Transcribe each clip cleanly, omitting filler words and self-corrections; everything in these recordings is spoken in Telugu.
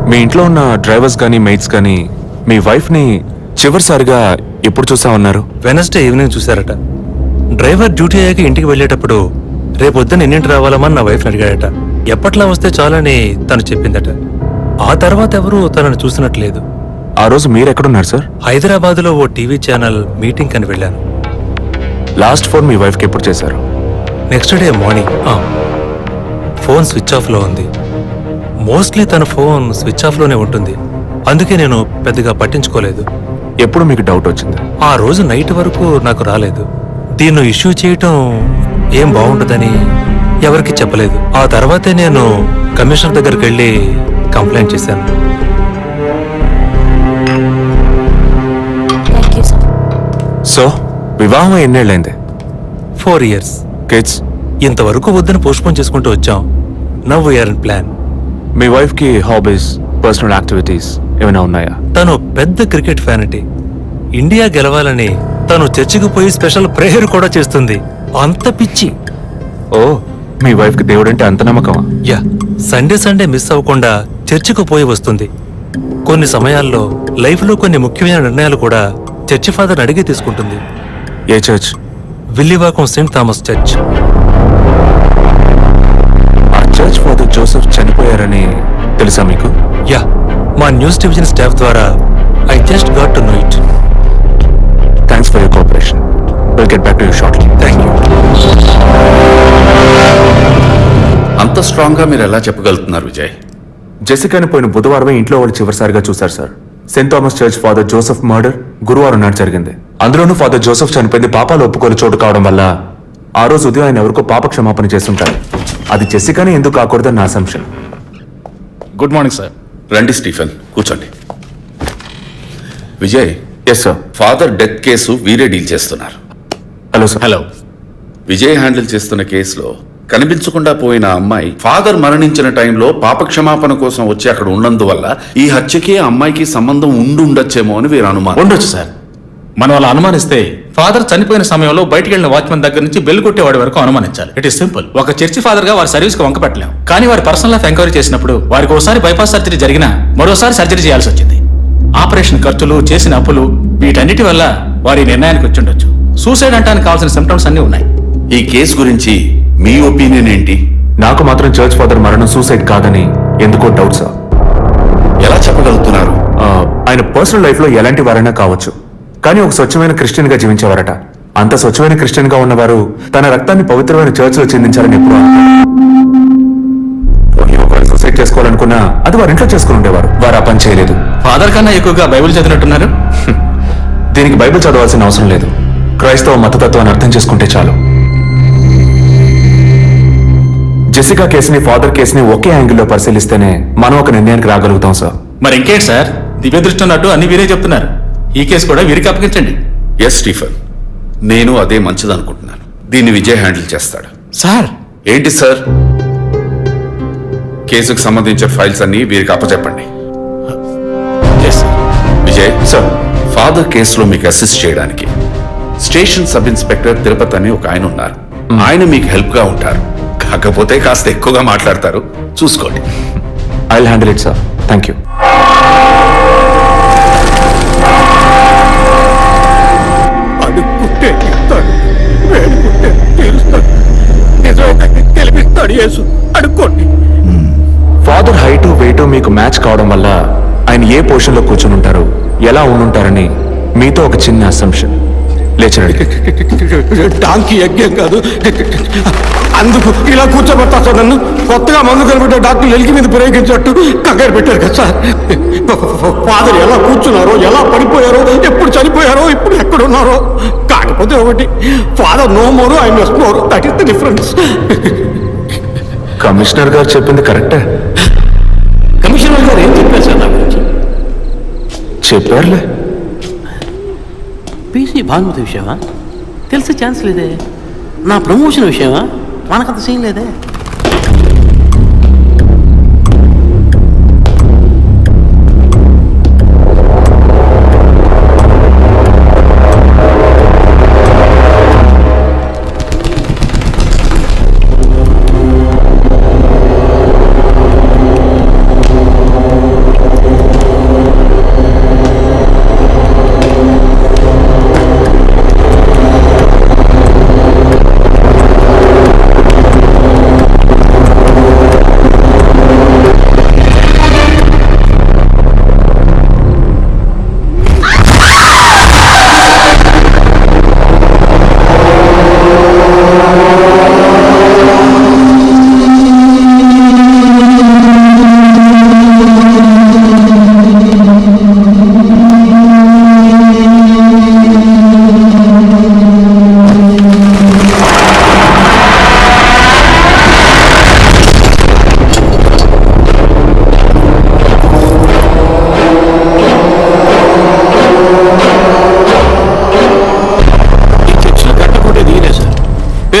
మీ ఇంట్లో ఉన్న డ్రైవర్స్ కానీ మెయిట్స్ కానీ మీ వైఫ్ని చివరిసారిగా ఎప్పుడు చూసా ఉన్నారు? వెనస్డే ఈవినింగ్ చూశారట. డ్రైవర్ డ్యూటీ అయ్యాక ఇంటికి వెళ్ళేటప్పుడు రేపొద్దున ఎన్నింటి రావాలమని నా వైఫ్ని అడిగాడట. ఎప్పట్లా వస్తే చాలని తను చెప్పిందట. ఆ తర్వాత ఎవరూ తనను చూసినట్లేదు. ఆ రోజు మీరు ఎక్కడున్నారు సార్? హైదరాబాద్లో ఓ టీవీ ఛానల్ మీటింగ్ అని వెళ్ళాను. లాస్ట్ ఫోన్ మీ వైఫ్కి ఎప్పుడు చేశారు? Next day morning. Phone switch ఆఫ్లో ఉంది. మోస్ట్లీ తన ఫోన్ స్విచ్ ఆఫ్లోనే ఉంటుంది. అందుకే నేను పెద్దగా పట్టించుకోలేదు. ఎప్పుడు మీకు డౌట్ వచ్చింది? ఆ రోజు నైట్ వరకు నాకు రాలేదు. దీన్ని ఇష్యూ చేయటం ఏం బాగుంటుందని ఎవరికి చెప్పలేదు. ఆ తర్వాతే నేను కమిషనర్ దగ్గరికి వెళ్ళి కంప్లైంట్ చేశాను. సో వివాహం ఎన్నేళ్ళైంది? 4 years. కిడ్స్? ఇంతవరకు వద్దని పోస్ట్పోన్ చేసుకుంటూ వచ్చాం. Now we're in plan. మీ వైఫ్కి హాబీస్, పర్సనల్ యాక్టివిటీస్ ఏమైనా ఉన్నాయా? తను పెద్ద క్రికెట్ ఫ్యానిటీ. ఇండియా గెలవాలని తను చర్చికి పోయి స్పెషల్ ప్రేయర్ కూడా చేస్తుంది. అంత పిచ్చి. ఓ, మీ వైఫ్కి దేవుడంటే అంత నమ్మకమా? యా, సండే మిస్ అవ్వకుండా చర్చికి పోయి వస్తుంది. కొన్ని సమయాల్లో లైఫ్లో కొన్ని ముఖ్యమైన నిర్ణయాలు కూడా చర్చి ఫాదర్ అడిగి తీసుకుంటుంది. ఏ church? Villivakkam saint Thomas church. ఆ చర్చ్ ఫాదర్ జోసెఫ్ చనిపోయారని తెలుసా మీకు? యా, మా న్యూస్ డివిజన్ స్టాఫ్ ద్వారా I just got to know it. Thanks for your cooperation. Will get back to you shortly. Thank you. అంత స్ట్రాంగ్ గా మీరు ఎలా చెప్పగలుగుతున్నారు విజయ్? జెసికాని పోయిన బుధవారమే ఇంట్లో వాళ్ళు చివరిసారిగా చూశారు sir. Saint Thomas church father Joseph murder గురువారం నాడు జరిగింది. అందులోనూ ఫాదర్ జోసెఫ్ చనిపోయింది పాపాలు ఒప్పుకోలు చోటు కావడం వల్ల ఆ రోజు ఉదయం ఆయన ఎవరికో పాప క్షమాపణ చేస్తుంటారు. అది జెసికాని ఎందుకు కాకూడదని నా అసంప్షన్. Good morning sir. రండి స్టీఫెన్, కూర్చోండి. Vijay, yes sir. Father death case వీరే డీల్ చేస్తున్నారు. Hello sir. Hello. Vijay handle చేస్తున్న కేసులో కనిపించకుండా పోయిన అమ్మాయి ఫాదర్ మరణించిన టైంలో పాప క్షమాపణ కోసం వచ్చి అక్కడ ఉన్నందువల్ల ఈ హత్యకి ఆ అమ్మాయికి సంబంధం ఉండొచ్చేమో అని వీరు అనుమానం. ఉండొచ్చు సార్. మనం అలా అనుమానిస్తే ఫాదర్ చనిపోయిన సమయంలో బయటికి వెళ్ళిన వాచ్మెన్ దగ్గర నుంచి బెల్ కొట్టేవాడి వరకు అనుమానించాలి. It is simple. ఒక చర్చి ఫాదర్ గా వారి సర్వీస్ కి వంక పెట్టలేం. కానీ వారి పర్సనల్ లైఫ్ ఎంక్వైరీ చేసినప్పుడు వారికి ఒకసారి బైపాస్ సర్జరీ జరిగినా మరోసారి సర్జరీ చేయాల్సి వచ్చింది. ఆపరేషన్ ఖర్చులు, చేసిన అప్పులు, వీటన్నిటి వల్ల వారి నిర్ణయానికి వచ్చి ఉండొచ్చు. సూసైడ్ అంటానికి కావాల్సిన సిమ్టమ్స్ అన్ని ఉన్నాయి. ఈ కేసు గురించి మీ ఒపీనియన్ ఏంటి? నాకు మాత్రం చర్చ్ ఫాదర్ మరణం సూసైడ్ కాదని ఎందుకో డౌట్ సార్. ఎలా చెప్పగలుగుతున్నారు? ఆయన పర్సనల్ లైఫ్ లో ఎలాంటి వారైనా కావచ్చు, కానీ ఒక స్వచ్ఛమైన క్రిస్టియన్ గా జీవించేవారట. అంత స్వచ్ఛమైన క్రిస్టియన్ గా ఉన్నవారు తన రక్తాన్ని పవిత్రమైన చర్చ్ లో చెందించాలని ఎప్పుడు ఒకరు సూసైడ్ చేసుకోవాలనుకున్నా అది వారి ఇంట్లో చేసుకుని ఉండేవారు. వారు ఆ పని చేయలేదు. ఫాదర్ కన్నా ఎక్కువగా బైబిల్ చదివినట్టున్నారు. దీనికి బైబిల్ చదవాల్సిన అవసరం లేదు. క్రైస్తవ మతతత్వాన్ని అర్థం చేసుకుంటే చాలు. జెసికా కేసుని, ఫాదర్ కేసుని ఒకే యాంగిల్లో పరిశీలిస్తేనే మనం ఒక నిర్ణయానికి రాగలుగుతాం సార్. మరి ఇంకేంటి సార్, దివ్య దృష్టి ఉన్నట్టు అన్ని వీరే చెప్తున్నారు. ఈ కేసు కూడా వీరికి అప్పగించండి. ఎస్ స్టీఫెన్, నేను అదే మంచిదనుకుంటున్నాను. దీన్ని విజయ్ హ్యాండిల్ చేస్తాడు. సార్. ఏంటి సార్? కేసుకు సంబంధించిన ఫైల్స్ అన్ని వీరికి అప్పచెప్పండి. విజయ్ సార్, ఫాదర్ కేసులో మీకు అసిస్ట్ చేయడానికి స్టేషన్ సబ్ ఇన్స్పెక్టర్ తిరుపతి అని ఒక ఆయన ఉన్నారు. ఆయన మీకు హెల్ప్ గా ఉంటారు. కాకపోతే కాస్త ఎక్కువగా మాట్లాడతారు, చూసుకోండి. I will handle it sir. Thank you. Father height weight మీకు మ్యాచ్ కావడం వల్ల ఆయన ఏ పొజిషన్ లో కూర్చుని ఉంటారు, ఎలా ఉండుంటారని మీతో ఒక చిన్న అసంప్షన్. లేచరండి. డాంకీ యజ్ఞం కాదు, అందుకు ఇలా కూర్చోబెడతా సార్. నన్ను కొత్తగా మందు కనిపెట్టే డాక్టర్లు ఎలికి మీద ప్రయోగించినట్టు కంగారు పెట్టారు కదా సార్. ఫాదర్ ఎలా కూర్చున్నారో, ఎలా పడిపోయారో, ఎప్పుడు చనిపోయారో, ఇప్పుడు ఎక్కడున్నారో. కాకపోతే ఒకటి, father no more, I must more. That is the difference. Commissioner గారు చెప్పింది కరెక్టే. కమిషనర్ గారు ఏం చెప్పారు సార్ నా గురించి? చెప్పారులే. పీసీ భానుమతి విషయమా? తెలిసే ఛాన్స్ లేదే. నా ప్రమోషన్ విషయమా? మనకంత సీన్ లేదే.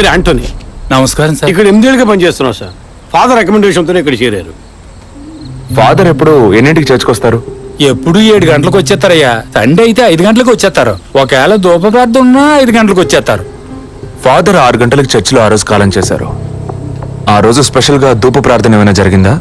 యాంటోనీ. నమస్కారం సార్. ఇక్కడ 8 ఏళ్ళుగా పనిచేస్తున్నావు సార్. ఫాదర్ రికమెండేషన్తోనే ఇక్కడ చేరారు. ఫాదర్ ఎప్పుడు ఎన్నింటికి చర్చకొస్తారు? ఎప్పుడు 7 గంటలకు వచ్చేస్తారయ్యా. సండే అయితే 5 గంటలకు వచ్చేస్తారు. ఒకవేళ ధూప ప్రార్థన ఉన్నా 5 గంటలకు వచ్చేస్తారు. ఫాదర్ 6 గంటలకు చర్చిలో ఆ రోజు కాలం చేశారు. ఆ రోజు స్పెషల్ గా ధూప ప్రార్థన ఏమైనా జరిగిందా?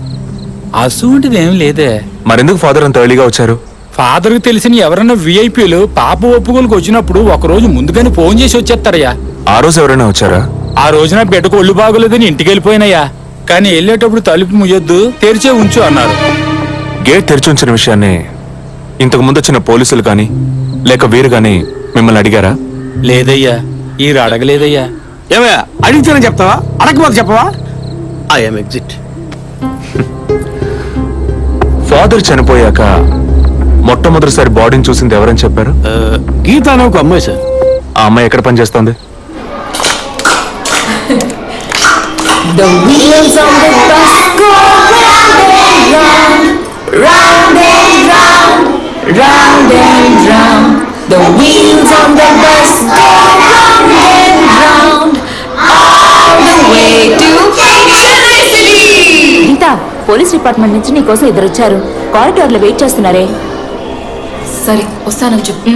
అసువంటిది ఏం లేదే. మరెందుకు ఫాదర్ అంత ఎర్లీగా వచ్చారు? ఫాదర్కి తెలిసిన ఎవరైనా విఐపీలు పాప ఒప్పుకోలకు వచ్చినప్పుడు ఒక రోజు ముందుగానే ఫోన్ చేసి వచ్చేస్తారయ్యా. ఆ రోజు ఎవరైనా వచ్చారా? ఆ రోజున బిడ్డకు ఒళ్ళు బాగోలేదని ఇంటికి వెళ్ళిపోయినయ్యా. కానీ వెళ్ళేటప్పుడు తలుపు ముయ్యొద్దు, తెరిచే ఉంచు అన్నారు. గేట్ తెరిచి ఉంచిన విషయాన్ని ఇంతకు ముందు వచ్చిన పోలీసులు కానీ లేక వీరు కానీ మిమ్మల్ని అడిగారా? లేదయ్యా, ఈ అడగలేదయ్యా. ఏమయ్యా అడిగితేనే చెప్తావా, అడగకపోతే చెప్పవా? I'm exit. ఫాదర్ చనిపోయాక మొట్టమొదటిసారి బాడీని చూసింది ఎవరని చెప్పారు? గీత అనే ఒక అమ్మాయి సార్. ఆ అమ్మాయి ఎక్కడ పనిచేస్తోంది? The wheels on the bus go round and round, round and round, round and round. The wheels on the bus go round and round, all the way to Chennai City. Geetha, police department నుంచి నీకోసం ఇద్దరు వచ్చారు. కారిడార్లో వెయిట్ చేస్తున్నారే. సరే వస్తానని చెప్పు.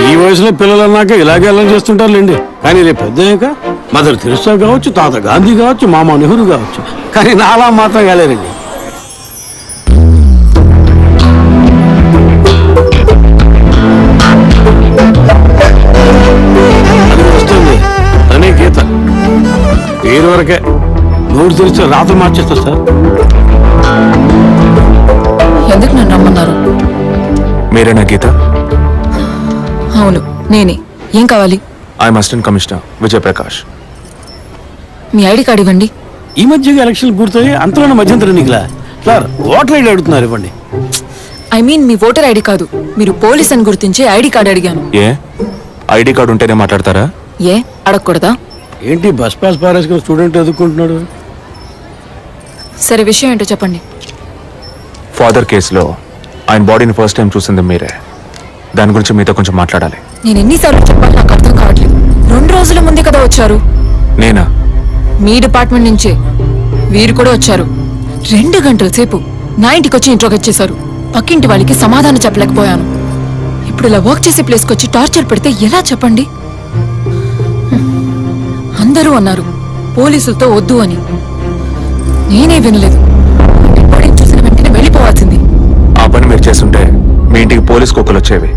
ఈ వయసులో పిల్లలు అన్నాక ఇలాగే అల్లరి చేస్తుంటారులేండి. కానీ రేపు పెద్దయ్యాక మదర్ తెరిసా కావచ్చు, తాత గాంధీ కావచ్చు, మామ నెహ్రూ కావచ్చు, కానీ నాలా మాత్రం కాలేరండి. అది వస్తుంది అనే గీత. పేరు వరకే, నోరు తెరిస్తే రాత్రి మార్చేస్తా సార్. ఎందుకు నన్ను రమ్మన్నారు? మీరేనా గీత? అవును నేనే. ఏం కావాలి? I'm assistant commissioner Vijay Prakash. Me ID card ఇవ్వండి. ఈ మధ్యగా ఎలక్షన్లు పూర్తయి అంతలోనే మధ్యంతరం నీకులా సార్ ఓటర్ ఐడి అడుగుతున్నారు, ఇవ్వండి. I mean me voter ID కాదు, మీరు పోలీస్ అని గుర్తించే ఐడి కార్డ్ అడిగాను. ఏ ఐడి కార్డు ఉంటేనే మాట్లాడతారా? ఏ అడగకూడదా? ఏంటి బస్ పాస్ పారేసుకుని స్టూడెంట్ ఎదుర్కొంటున్నాడు? సరే విషయం ఏంటో చెప్పండి. ఫాదర్ కేసులో ఆయన బాడీని ఫస్ట్ టైం చూసింది మీరే. దాని గురించి మీతో కొంచెం మాట్లాడాలి. నేను ఎన్నిసార్లు చెప్పాలి, నాకు అర్థం కావట్లేదు. 2 రోజుల ముందే కదా వచ్చారు. నేనా? మీ డిపార్ట్మెంట్ నుంచే వీరు కూడా వచ్చారు. 2 గంటల సేపు నా ఇంటికి వచ్చి ఇంట్రోగేట్ చేశారు. పక్కింటి వాళ్ళకి సమాధానం చెప్పలేకపోయాను. ఇప్పుడు ఇలా వర్క్ చేసే ప్లేస్కి వచ్చి టార్చర్ పెడితే ఎలా చెప్పండి? అందరూ అన్నారు పోలీసులతో వద్దు అని. నేనే వినలేదు. బాడీని చూసిన వెంటనే వెళ్ళిపోవాల్సింది. ఆ పని మీరు చేస్తుంటే మీ ఇంటికి పోలీస్ కుక్కలు వచ్చేవి.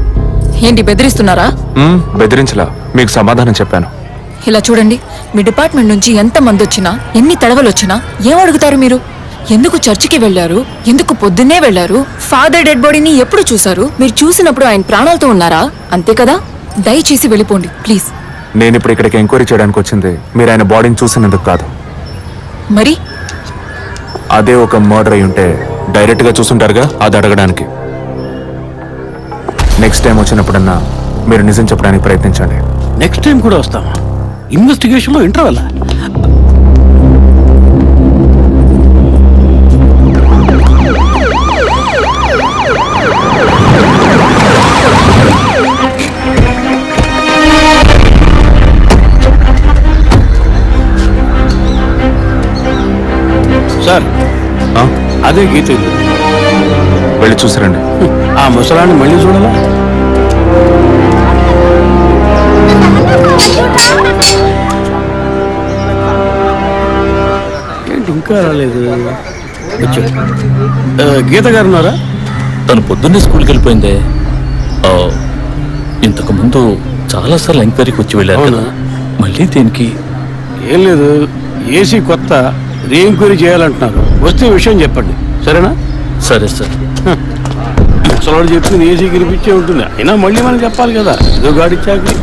ఏంటి బెదిరిస్తున్నారా? బెదిరించలా, మీకు సమాధానం చెప్పాను. ఇలా చూడండి, మీ డిపార్ట్మెంట్ నుంచి ఎంత మంది వచ్చినా, ఎన్ని తడవలు వచ్చినా ఏం అడుగుతారు మీరు? ఎందుకు చర్చికి వెళ్లారు? ఎందుకు పొద్దున్నే వెళ్లారు? ఫాదర్ డెడ్ బాడీని ఎప్పుడు చూసారు? మీరు చూసినప్పుడు ఆయన ప్రాణాలతో ఉన్నారా? అంతే కదా. దయచేసి వెళ్ళిపోండి ప్లీజ్. నేను ఇప్పుడు ఇక్కడికి ఎంక్వైరీ చేయడానికి వచ్చింది మీరు ఆయన బాడీని చూసినందుకు కాదు. మరి అదే ఒక మర్డర్ అయి ఉంటే డైరెక్ట్ గా చూసుంటారుగా, అది అడగడానికి. నెక్స్ట్ టైం వచ్చినప్పుడన్నా మీరు నిజం చెప్పడానికి ప్రయత్నించండి. నెక్స్ట్ టైం కూడా వస్తామా? ఇన్వెస్టిగేషన్లో ఇంటర్వెల్. సార్ అదే గీత ఇల్లు. వెళ్ళి చూసిరండి. ఆ ముసలాన్ని మళ్ళీ చూడాలా? ఏంటి ఇంకా రాలేదు? గీత గారు ఉన్నారా? తను పొద్దున్నే స్కూల్కి వెళ్ళిపోయిందే. ఇంతకు ముందు చాలాసార్లు ఎంక్వైరీకి వచ్చి వెళ్ళారు కదా, మళ్ళీ దేనికి? ఏం లేదు, ఏసీ కొత్త రీఎంక్వైరీ చేయాలంటున్నారు. వస్తే విషయం చెప్పండి, సరేనా? సరే సార్. ముసలాడు చెప్పింది ఏసీ గిరిపించే ఉంటుంది, అయినా మళ్ళీ మనం చెప్పాలి కదా, ఏదో గాడిచ్చాకి.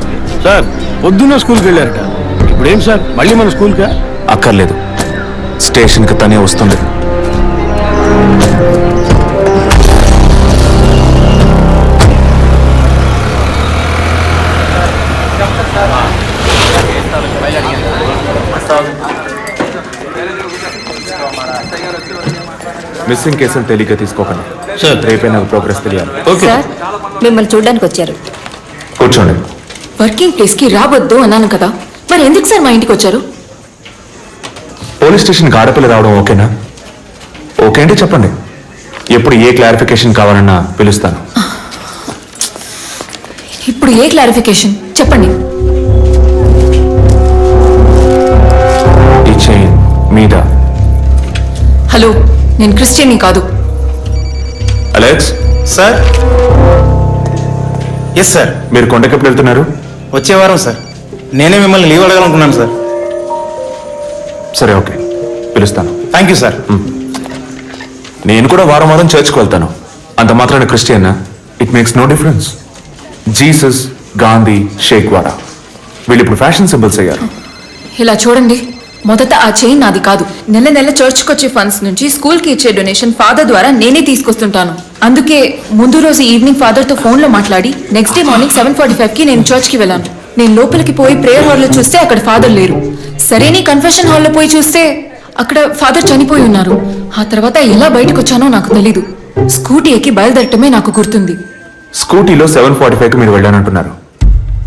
సార్ పొద్దున్న స్కూల్కి వెళ్ళారట, ఇప్పుడేం సార్ మళ్ళీ మన స్కూల్కా? అక్కర్లేదు, స్టేషన్కి తనే వస్తుంది. మిస్సింగ్ కేసులు తేలిగ్గా తీసుకోకండి సార్. రేపే నాకు ప్రోగ్రెస్ తెలియాలి. సార్ మిమ్మల్ని చూడడానికి వచ్చారు. కూర్చోండి. వర్కింగ్ ప్లేస్ కి రావద్దు అన్నాను కదా, మరి ఎందుకు సార్ మా ఇంటికి వచ్చారు? పోలీస్ స్టేషన్కి ఆడపిల్ల రావడం ఓకేనా? ఓకే అంటే చెప్పండి. ఎప్పుడు ఏ క్లారిఫికేషన్ కావాలన్నా పిలుస్తాను. ఇప్పుడు ఏ క్లారిఫికేషన్ చెప్పండి. ఈ చైన్ మీద. హలో, నేను క్రిస్టియన్ని కాదు. Alex, sir. Yes sir. మీరు కొండకెప్పుడు వెళ్తున్నారు? వచ్చే వారం సార్. నేనే మిమ్మల్ని లీవ్ అడగాలనుకున్నాను సార్. సరే, ఓకే, పిలుస్తాను. Thank you sir. నేను కూడా వారం వారం చర్చ్కి వెళ్తాను. అంత మాత్రాన క్రిస్టియన్నా? It makes no difference. Jesus, Gandhi, Sheikh వారా వీళ్ళు ఇప్పుడు ఫ్యాషన్ సింబల్స్ అయ్యారు. ఇలా చూడండి, మొదట ఆ చైన్ నాది కాదు. నెల నెల చర్చ్కి వచ్చే ఫండ్స్ నుంచి స్కూల్కి ఇచ్చే డొనేషన్ ఫాదర్ ద్వారా నేనే తీసుకొస్తుంటాను. అందుకే ముందు రోజు ఈవినింగ్ ఫాదర్తో ఫోన్లో మాట్లాడి నెక్స్ట్ డే మార్నింగ్ 7:45కి నేను చర్చ్కి వెళ్ళాను. నేను లోపలికి పోయి ప్రేయర్ హాల్లో చూస్తే అక్కడ ఫాదర్ లేరు. సరేని కన్ఫెషన్ హాల్లో పోయి చూస్తే అక్కడ ఫాదర్ చనిపోయి ఉన్నారు. ఆ తర్వాత ఎలా బయటకు వచ్చానో నాకు తెలీదు. స్కూటీ ఎక్కి బయలుదేరటమే నాకు గుర్తుంది. స్కూటీలో 7:45కి మీరు వెళ్ళానంటున్నారు.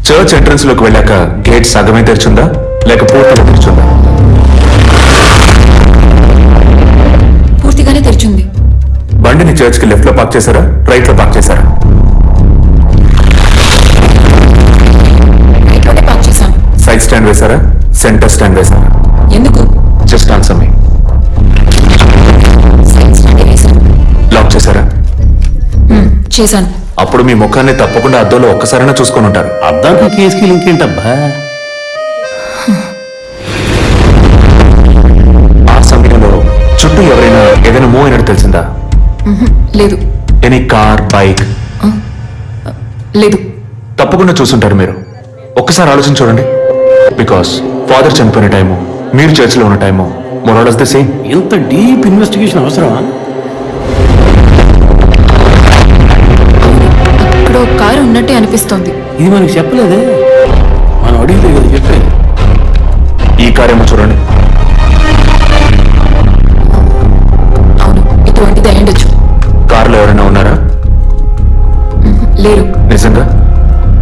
చర్చ్ ఎంట్రన్స్ లోకి వెళ్ళాక గేట్ సగమే తెరిచుందా లేక పూర్తిగా తెరిచుందా? పూర్తిగానే తెరిచింది. బండిని చర్చ్కి లెఫ్ట్ లో పార్క్ చేశారా, రైట్ లో పార్క్ చేశారా? రైట్లోనే పార్క్ చేశాను. సైడ్ స్టాండ్ వేశారా, సెంటర్ స్టాండ్ వేశారా? ఎందుకు? జస్ట్ ఆన్సర్ మీ. సైడ్ స్టాండే వేశాను. లాక్ చేశారా? చేశాను. అప్పుడు మీ ముఖాన్ని తప్పకుండా అద్దంలో ఒక్కసారైనా చూసుకొని ఉంటారు. అద్దానికి కేసుకి లింక్ ఏంటబ్బా? ఆ సమయంలో చుట్టూ ఎవరైనా ఏదైనా మూవ్ అయినట్టు తెలిసిందా? లేదు. Any car, bike? లేదు. తప్పకుండా చూసుంటారు మీరు. ఒక్కసారి ఆలోచన చూడండి. బికాస్ ఫాదర్ చనిపోయిన టైము, మీరు చర్చిలో ఉన్న టైము మోరల్ ద సేమ్. ఇంత డీప్ ఇన్వెస్టిగేషన్ అవసరమా? ఇక్కడ ఒక కారు ఉన్నట్టే అనిపిస్తోంది. ఇది మనకి చెప్పలేదే, మనం అడిగితే కదా చెప్పేది. ఈ కార్ ఏమో చూడండి. అవును, ఇటువంటిది అయ్యుండొచ్చు. కార్లో ఎవరైనా ఉన్నారా? లేరు. నిజంగా?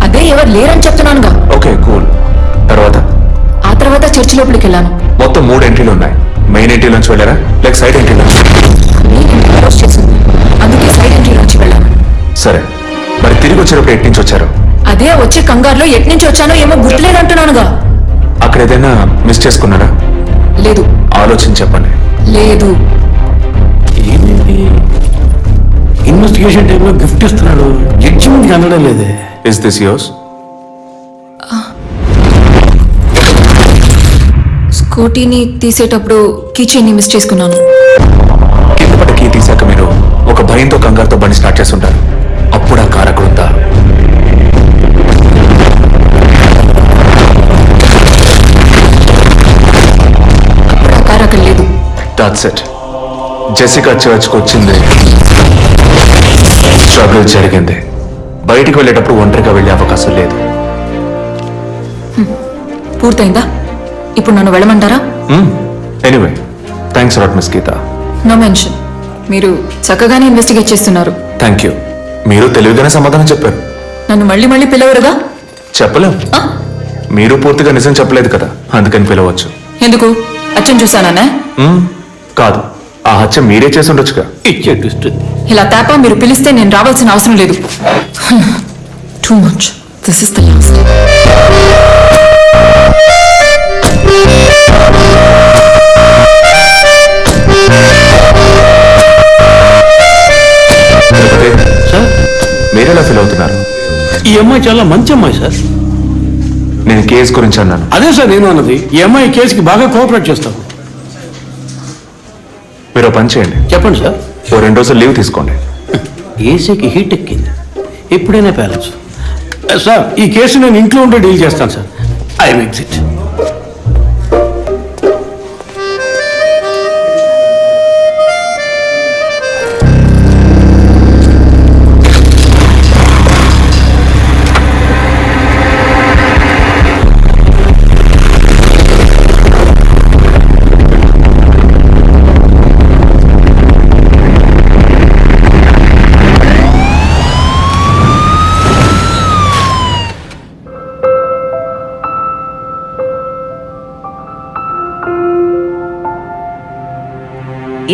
అదే ఎవరు లేరని చెప్తున్నానుగా. Okay, cool. తర్వాత? ఆ తర్వాత చర్చి లోపలికి వెళ్ళాను. మొత్తం 3 ఎంట్రీలు ఉన్నాయి. మెయిన్ ఎంట్రీ నుంచి వెళ్ళారా లేక సైడ్ ఎంట్రీ నుంచి? క్లోజ్ చేసింది, అందుకే సైడ్ ఎంట్రీ నుంచి వెళ్ళాను. సరే, మరి తిరిగి వచ్చేటప్పుడు ఎటు నుంచి వచ్చారు? అదే వచ్చే కంగారులో ఎట్నుంచి వచ్చానో ఏమో గుర్తులేదంటున్నానుగా. అక్కడ ఏదైనా మిస్ చేసుకున్నారా? లేదు. ఆలోచించి చెప్పండి. లేదు. ఏంటి ఇన్వెస్టిగేషన్ టైంలో గిఫ్ట్ ఇస్తున్నాడు, జడ్జిమెంట్కి అందడం లేదే. Is this yours? స్కూటీని తీసేటప్పుడు కీచైన్ని మిస్ చేసుకున్నాను. కింద పడ్డ కీ తీసాక మీరు ఒక భయంతో కంగారుతో బండి స్టార్ట్ చేస్తుంటారు. అప్పుడు ఆ కార్ అక్కడ ఉందా? అప్పుడు ఆ కారు అక్కడ లేదు. That's it. జెసికా చర్చ్కి వచ్చింది, స్ట్రగుల్ జరిగింది. బయటికి వెళ్ళేటప్పుడు ఒంటరిగా వెళ్ళే అవకాశం లేదు. పూర్తయిందా? ఇప్పుడు నన్ను వెళ్ళమంటారా? Anyway, thanks a lot miss Geeta. No mention. మీరు చక్కగానే ఇన్వెస్టిగేట్ చేస్తున్నారు. Thank you. మీరు తెలివిగానే సమాధానం చెప్పారు. నన్ను మళ్ళీ మళ్ళీ పిలవరుగా? చెప్పలేం. ఆ? మీరు పూర్తిగా నిజం చెప్పలేదు కదా, అందుకని పిలవచ్చు. ఎందుకు? అచ్చం చూసానా? కాదు, ఆ హత్య మీరే చేసి ఉండొచ్చుగా. ఇచ్చే ట్విస్ట్. ఇలా తేపా మీరు పిలిస్తే నేను రావాల్సిన అవసరం లేదు. Too much. This is the last. Sir, మీరెలా ఫీల్ అవుతున్నారు? ఈ అమ్మాయి చాలా మంచి అమ్మాయి సార్. నేను కేసు గురించి అన్నాను. అదే సార్ నేను అన్నది. ఈ అమ్మాయి కేసుకి బాగా కోఆపరేట్ చేస్తాం. మీరు ఓ పని చేయండి, చెప్పండి సార్. ఓ 2 రోజులు లీవ్ తీసుకోండి. ఏసీకి హీట్ ఎక్కింది, ఎప్పుడైనా పేలచ్చు. సార్, ఈ కేసు నేను ఇంట్లో ఉంటే డీల్ చేస్తాను sir. I exit.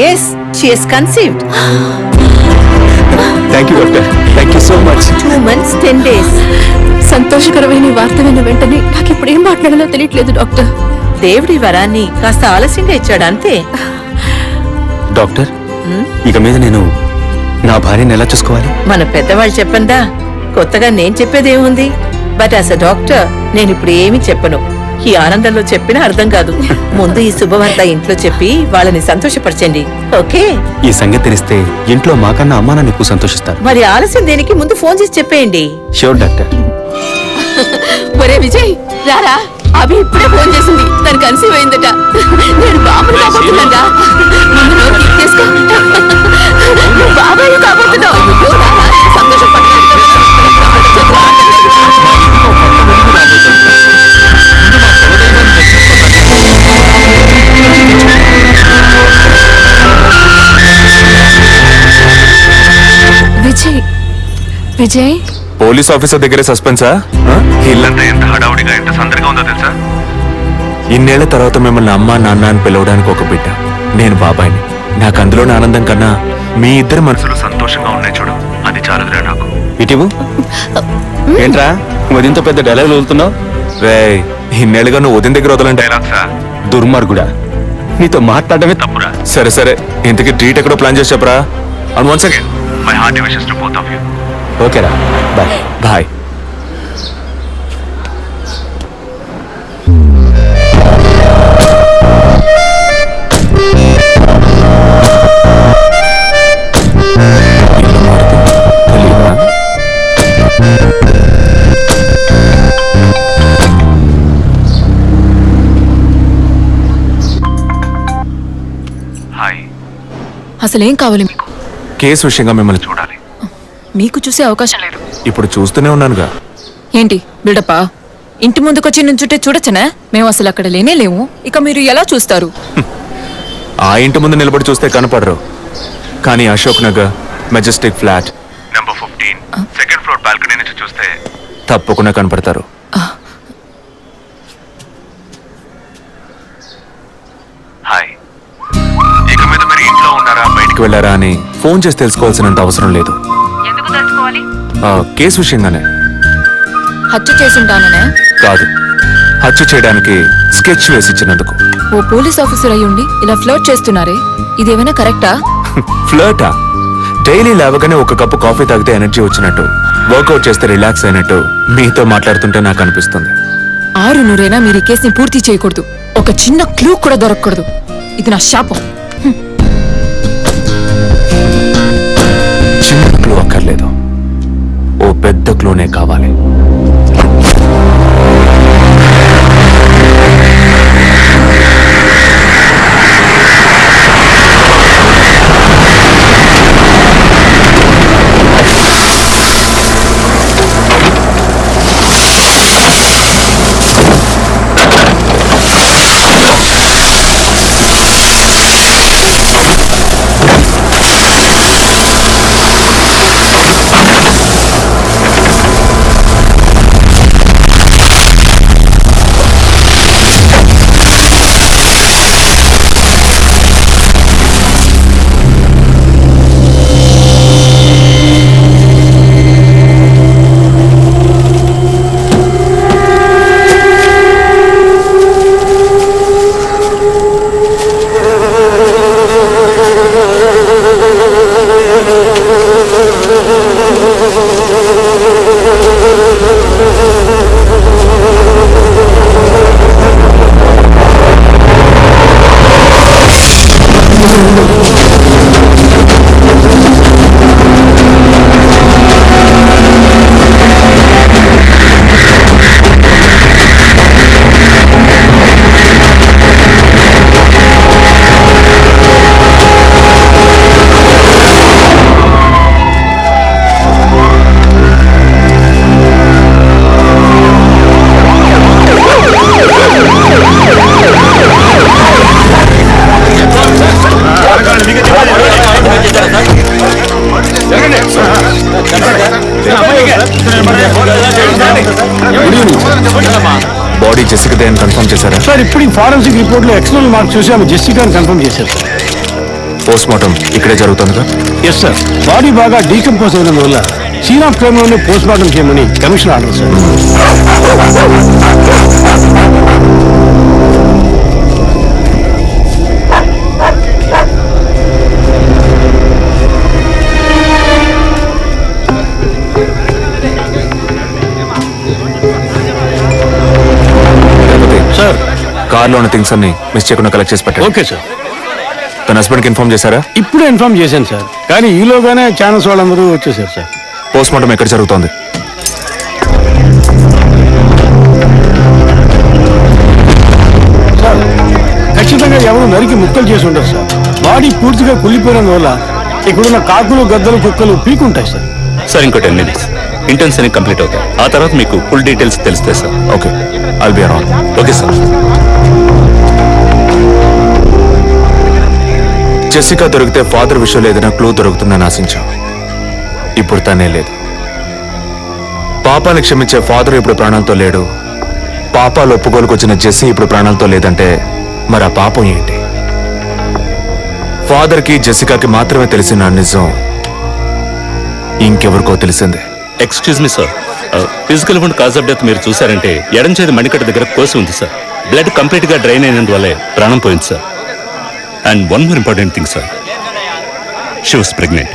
Yes she is conceived. Thank you doctor, thank you so much. 2 months 10 days. సంతోషకరమైన ఈ వార్త విన్న వెంటనే నాకు ఇప్పుడు ఏం మాట్లాడాలో తెలియట్లేదు డాక్టర్. దేవుడి వరాన్ని కాస్త ఆలస్యంగా ఇచ్చాడు అంతే. డాక్టర్, ఇక మీద నేను నా భార్యను ఎలా చూసుకోవాలి? మన పెద్దవాళ్ళు చెప్పందా, కొత్తగా నేను చెప్పేదేముంది. బట్ యాజ్ అ డాక్టర్ నేను ఇప్పుడు ఏమీ చెప్పను. ఈ ఆనందంలో చెప్పినా అర్థం కాదు. ముందు ఈ శుభవార్త ఇంట్లో చెప్పి వాళ్ళని సంతోషపరచండి, ఓకే? ఈ సంగతి తెలిస్తే ఇంట్లో మాకన్నా అమ్మా నాన్న ఎక్కువ సంతోషిస్తారు. మరి ఆలస్యం దేనికి, ముందు ఫోన్ చేసి చెప్పేయండి. Sure doctor. ఒరే విజయ్ రారా, అభి ఇప్పుడే ఫోన్ చేసింది, తను కన్సీవ్ అయిందట. నేను బాబుని కాబోతున్నాగా, ముందు నోరు తీసుకో. బాబాయ్ కాబోతున్నావు. అయ్యో, రారా, సంతోషపడ్డాను. విజయ్ విజయ్ పోలీస్ ఆఫీసర్ దగ్గరే సస్పెన్సా? ఇల్లంతా ఎంత హడావుడిగా ఎంత సందడిగా ఉందో తెలుసా? ఇన్నేళ్ల తర్వాత మిమ్మల్ని అమ్మా నాన్న అని పిలవడానికి ఒక బిడ్డ, నేను బాబాయిని. నాకు అందులోని ఆనందం కన్నా మీ ఇద్దరు మనసులు సంతోషంగా ఉన్నాయి చూడు, అది చాలదురా నాకు. ఇటీవు ఏంట్రా ఉదయంతో పెద్ద డైలాగ్ వదులుతున్నావు? రే, ఇన్నేళ్ళుగా నువ్వు ఉదయం దగ్గర వదలని డైలాగ్సా? దుర్మార్గుడా, నీతో మాట్లాడమే తప్పురా. సరే సరే, ఇంతకీ ట్రీట్ ఎక్కడో ప్లాన్ చేసి చెప్పరా. And once again my heart wishes to both of you. ఓకేరా, బాయ్ బాయ్. అసలేం కావాలి మీకు? కేసు విషయంగా మిమ్మల్ని చూడాలి. మీకు చూసే అవకాశం లేదు. ఇప్పుడు చూస్తూనే ఉన్నానుగా. ఏంటి బిల్డప్పా? ఇంటి ముందుకొచ్చి నుంచుంటే చూడొచ్చనా? మేము అసలు అక్కడ లేనే లేము, ఇక మీరు ఎలా చూస్తారు? ఆ ఇంటి ముందు నిలబడి చూస్తే కనపడరు, కానీ Ashok Nagar Majestic flat number 15 second floor balcony నుంచి చూస్తే తప్పకుండా కనపడతారు. హాయ్, ఇక మీద మీరు ఇంట్లో ఉన్నారా బయటికి వెళ్ళారా అని ఫోన్ చేసి తెలుసుకోవాల్సినంత అవసరం లేదు. ఎందుకు తెలుసుకోవాలి? కేసు విషయంగానే. హత్య చేసుంటాననే కాదు, హత్య చేయడానికి స్కెచ్ వేసి ఇచ్చినందుకు. ఓ పోలీస్ ఆఫీసర్ అయ్యుండి ఇలా ఫ్లర్ట్ చేస్తున్నారే, ఇదేమైనా కరెక్టా? ఫ్లర్టా? డైలీ లేవగానే ఒక కప్పు కాఫీ తాగితే ఎనర్జీ వచ్చినట్టు, వర్కౌట్ చేస్తే రిలాక్స్ అయినట్టు మీతో మాట్లాడుతుంటే నాకు అనిపిస్తుంది. 6 మీరు ఈ కేసుని పూర్తి చేయకూడదు, ఒక చిన్న క్లూ కూడా దొరకకూడదు. ఇది నా శాపం. చిన్న క్లూ అక్కర్లేదు, ఓ పెద్ద క్లూనే కావాలి. బాడీ జెసికాదే అని కన్ఫర్మ్ చేశారా? సార్ ఇప్పుడు ఈ ఫారెన్సిక్ రిపోర్ట్ లో ఎక్స్టర్నల్ మార్క్స్ చూసి ఆమె జెసికా అని కన్ఫర్మ్ చేశారు సార్. పోస్ట్ మార్టం ఇక్కడే జరుగుతుందిగా? ఎస్ సార్, బాడీ బాగా డీకంపోజ్ అయిన వల్ల సీన్ ఆఫ్ క్రైమ్ లోనే పోస్ట్ మార్టం చేయమని కమిషన్ ఆర్డర్ సార్. సార్ కార్లో ఉన్న థింగ్స్ అన్ని మిస్ చేయకుండా కలెక్ట్ చేసి పెట్టండి. ఓకే సార్, తన హస్బెండ్కి ఇన్ఫార్మ్ చేశారా? ఇప్పుడే ఇన్ఫార్మ్ చేశాను సార్, కానీ ఈలోగానే ఛానల్స్ వాళ్ళందరూ వచ్చేసారు సార్. పోస్ట్ మార్టం ఎక్కడ జరుగుతోంది? సార్ ఖచ్చితంగా ఎవరు నరికి ముక్కలు చేసి ఉండరు సార్. బాడీ పూర్తిగా కుళ్ళిపోయినందువల్ల ఇక్కడున్న కాకులు గద్దలు కుక్కలు పీకుంటాయి సార్. సార్ ఇంకో 10 minutes ఇంటర్న్స్ అన్ని కంప్లీట్ అవుతాయి. ఆ తర్వాత మీకు ఫుల్ డీటెయిల్స్ తెలుస్తాయి sir. Okay, I'll be around. Okay sir. Jessica దొరికితే ఫాదర్ విషయంలో ఏదైనా క్లూ దొరుకుతుందని ఆశించాం. ఇప్పుడు తనే లేదు. పాపాన్ని క్షమించే ఫాదర్ ఇప్పుడు ప్రాణాలతో లేడు. పాపాలు ఒప్పుకోలుకు వచ్చిన జెస్సీ ఇప్పుడు ప్రాణాలతో లేదంటే మరి ఆ పాపం ఏంటి? ఫాదర్కి జెసికాకి మాత్రమే తెలిసిన నిజం ఇంకెవరికో తెలిసిందే. Excuse me sir, physical wound cause of death మీరు చూసారంటే ఎడం చేతి మణికట్ట దగ్గర కోసి ఉంది సార్. బ్లడ్ కంప్లీట్ గా డ్రైన్ అయినందువల్లే ప్రాణం పోయింది sir. And one more important thing sir, she was pregnant.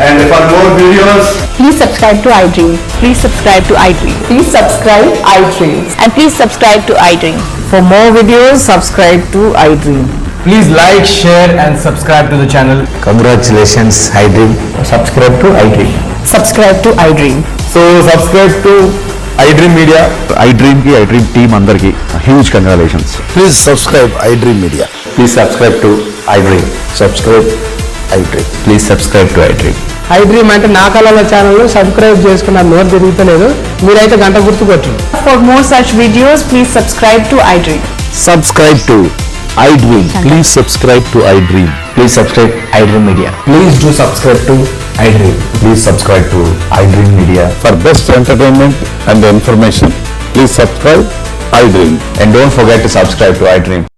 And for more videos, Please subscribe to iDream. Please subscribe to iDream. Please subscribe iDream. And please subscribe to iDream. For more videos, subscribe to iDream. please like, share and subscribe to the channel. Congratulations iDream. Subscribe to iDream. Subscribe to iDream. So subscribe to iDream Media. iDream కి iDream టీమ్ అందరికి huge congratulations. Please subscribe iDream Media. Please subscribe to iDream. Subscribe iDream. Please subscribe to iDream. iDream అంటే నా కళల ఛానల్ సబ్స్క్రైబ్ చేసుకున్న నోట్ తిరుగుతలేదు, మీరైతే గంట గుర్తు కొట్టండి. For more such videos, please subscribe to iDream. Subscribe to iDream. Please subscribe to iDream. Please subscribe iDream Media. Please do subscribe to iDream. Please subscribe to iDream Media. For best entertainment and information, please subscribe iDream. And don't forget to subscribe to iDream.